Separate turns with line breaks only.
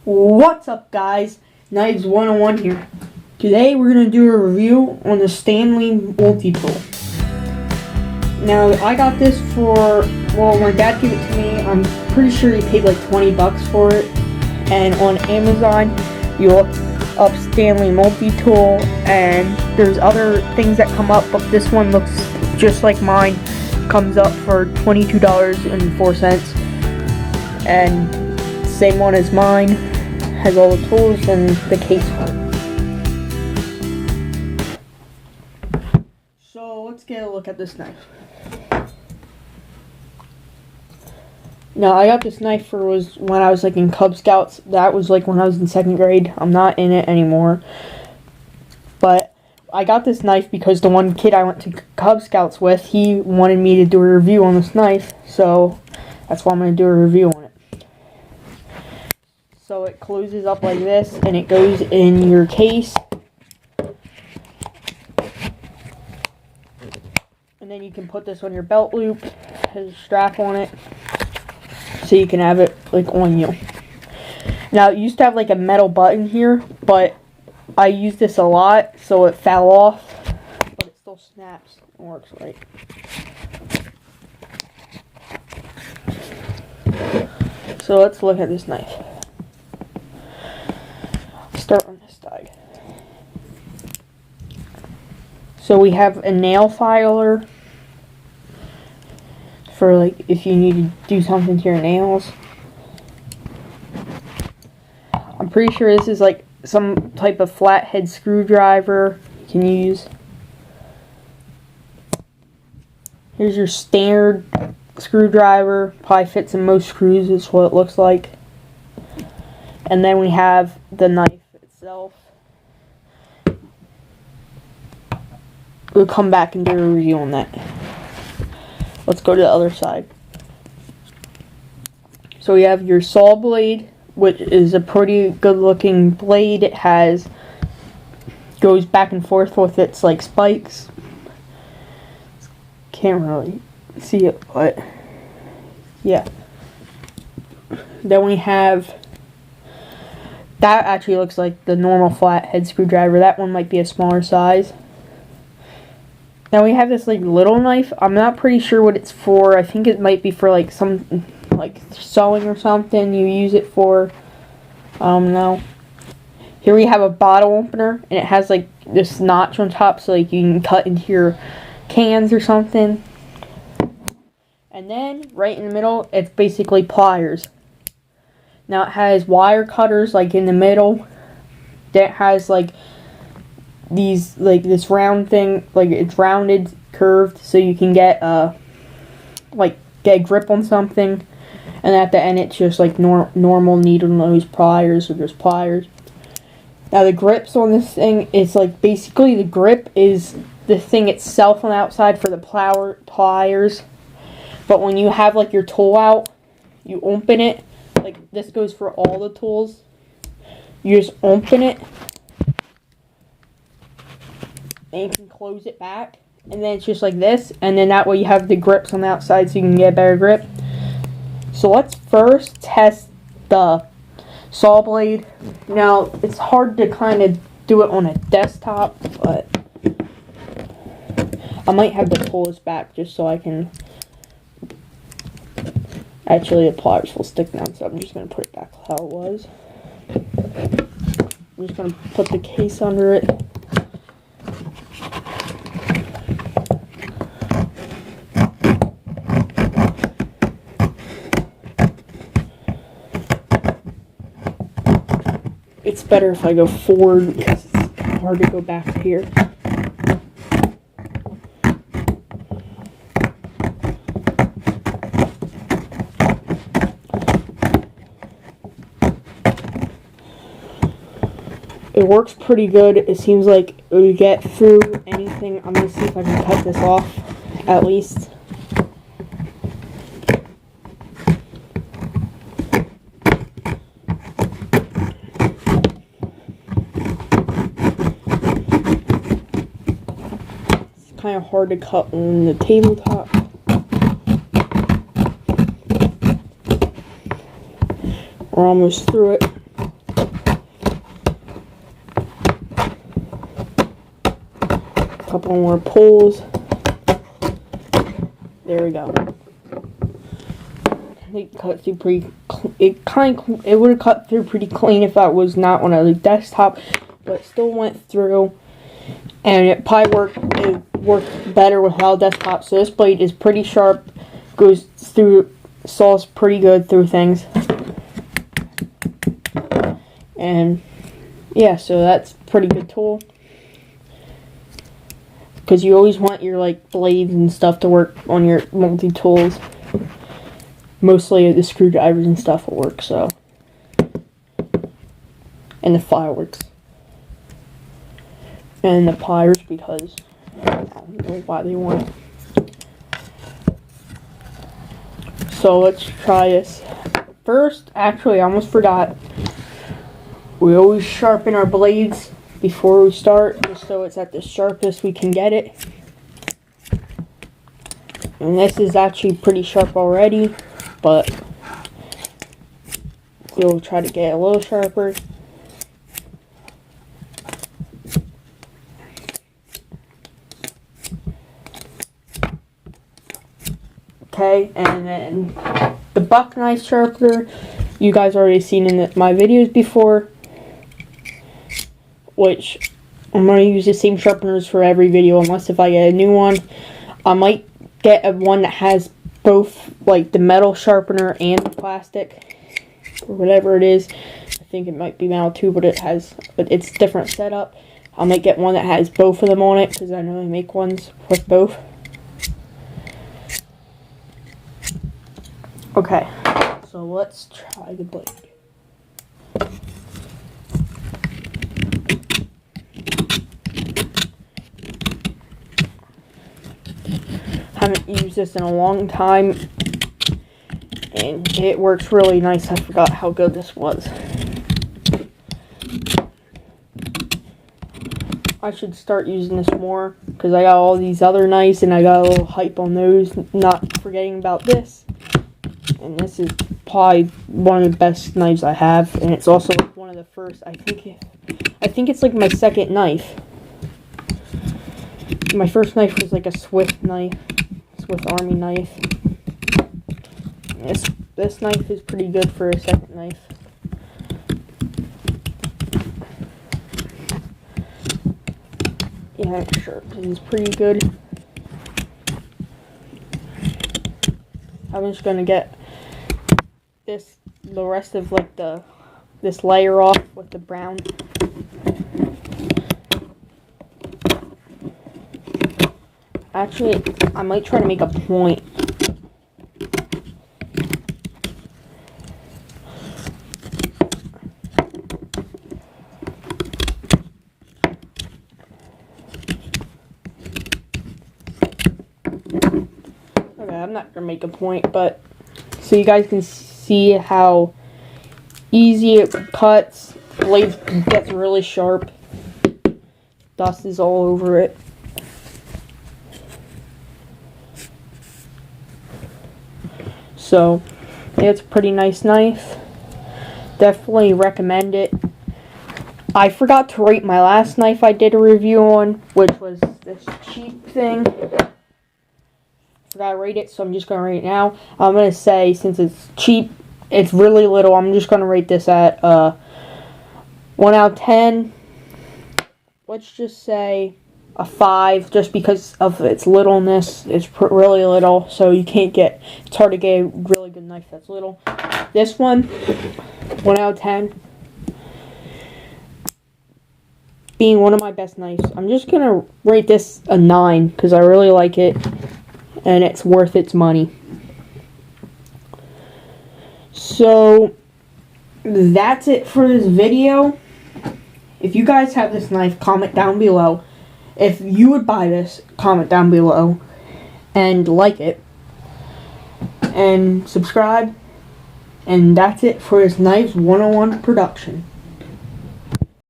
What's up, guys? Knives 101 here. Today we're going to do a review on the Stanley multi-tool. Now, I got this for, well, my dad gave it to me. I'm pretty sure he paid like 20 bucks for it. And on Amazon, you look up Stanley multi-tool, and there's other things that come up, but this one looks just like mine. Comes up for $22.04. And same one as mine. Has all the tools and the case for it. So let's get a look at this knife. Now, I got this knife was when I was like in Cub Scouts. That was like when I was in 2nd grade. I'm not in it anymore. But I got this knife because the one kid I went to Cub Scouts with, he wanted me to do a review on this knife. So that's why I'm going to do a review on it. So it closes up like this, and it goes in your case. And then you can put this on your belt loop. It has a strap on it, so you can have it like on you. Now, it used to have like a metal button here, but I used this a lot, so it fell off. But it still snaps and works right. So let's look at this knife. Start on this side. So we have a nail filer for like if you need to do something to your nails. I'm pretty sure this is like some type of flathead screwdriver you can use. Here's your standard screwdriver. Probably fits in most screws, is what it looks like. And then we have the knife itself. We'll come back and do a review on that. Let's go to the other side. So we have your saw blade, which is a pretty good looking blade. It goes back and forth with its like spikes. Can't really see it, but yeah. Then we have, that actually looks like the normal flathead screwdriver. That one might be a smaller size. Now we have this like little knife. I'm not pretty sure what it's for. I think it might be for like some like sewing or something you use it for. I don't know. Here we have a bottle opener, and it has like this notch on top, so like you can cut into your cans or something. And then right in the middle, it's basically pliers. Now it has wire cutters like in the middle. That has like these, like this round thing, like it's rounded, curved, so you can get like get a grip on something. And at the end, it's just like normal needle nose pliers, or just pliers. Now the grips on this thing is like basically the grip is the thing itself on the outside for the pliers. But when you have like your tool out, you open it. Like this goes for all the tools. You just open it, and you can close it back. And then it's just like this. And then that way you have the grips on the outside so you can get a better grip. So let's first test the saw blade. Now, it's hard to kind of do it on a desktop, but I might have the tools back just so I can. Actually, the pliers will stick down, so I'm just going to put it back how it was. I'm just going to put the case under it. It's better if I go forward because it's hard to go back here. It works pretty good. It seems like it would get through anything. I'm going to see if I can cut this off at least. Kind of hard to cut on the tabletop. We're almost through it. couple more pulls. There we go. It cut through pretty. It would have cut through pretty clean if that was not on a desktop, but it still went through, and it probably worked better without a desktop. So this blade is pretty sharp, goes through, saws pretty good through things, and yeah, so that's a pretty good tool. Because you always want your like blades and stuff to work on your multi-tools. Mostly the screwdrivers and stuff will work, so. And the fireworks. And the pliers, because I don't know why they want it. So let's try this. First, actually I almost forgot. We always sharpen our blades before we start, just so it's at the sharpest we can get it. And this is actually pretty sharp already, but we'll try to get a little sharper. Okay, and then the buck knife sharpener, you guys already seen in my videos before, which I'm going to use the same sharpeners for every video, unless if I get a new one. I might get one that has both, like the metal sharpener and the plastic, or whatever it is. I think it might be metal too, but it's different setup. I might get one that has both of them on it, because I know they make ones with both. Okay, so let's try the blade. Haven't used this in a long time, and it works really nice. I forgot how good this was. I should start using this more, because I got all these other knives and I got a little hype on those, not forgetting about this. And this is probably one of the best knives I have, and it's also like one of the first. I think it's like my second knife. My first knife was like a Swift knife, Swift Army knife. This knife is pretty good for a second knife. Yeah, I'm sure this is pretty good. I'm just gonna get the rest of like this layer off with the brown. Actually, I might try to make a point. Okay, I'm not gonna make a point, but so you guys can see how easy it cuts. Blade gets really sharp. Dust is all over it. So, yeah, it's a pretty nice knife. Definitely recommend it. I forgot to rate my last knife I did a review on, which was this cheap thing. Forgot to rate it, so I'm just going to rate it now. I'm going to say, since it's cheap, it's really little, I'm just going to rate this at 1 out of 10. Let's just say a 5, just because of its littleness. It's really little, so you can't get, it's hard to get a really good knife that's little. This one, 1 out of 10. Being one of my best knives. I'm just going to rate this a 9, because I really like it, and it's worth its money. So, that's it for this video. If you guys have this knife, comment down below. If you would buy this, comment down below. And like it. And subscribe. And that's it for this Knives 101 production.